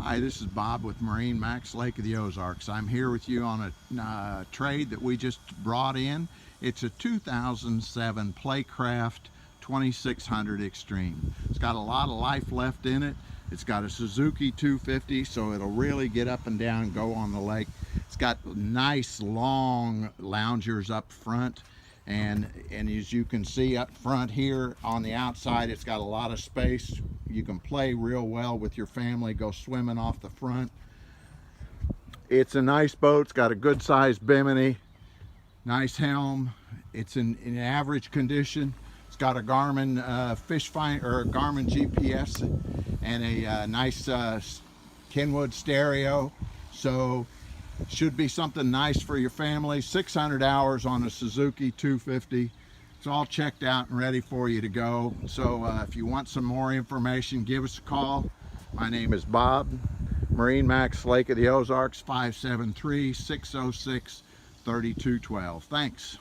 Hi, this is Bob with MarineMax Lake of the Ozarks. I'm here with you on a trade that we just brought in. It's a 2007 Playcraft 2600 Xtreme. It's got a lot of life left in it. It's got a Suzuki 250, so it'll really get up and down and go on the lake. It's got nice long loungers up front. And as you can see up front here on the outside, it's got a lot of space. You can play real well with your family, go swimming off the front. It's a nice boat. It's got a good sized bimini, nice helm. It's in average condition. It's got a Garmin fish finder, or a Garmin GPS, and a nice Kenwood stereo. So should be something nice for your family. 600 hours on a Suzuki 250. It's all checked out and ready for you to go. So if you want some more information, give us a call. My name is Bob. MarineMax Lake of the Ozarks, 573-606-3212. Thanks.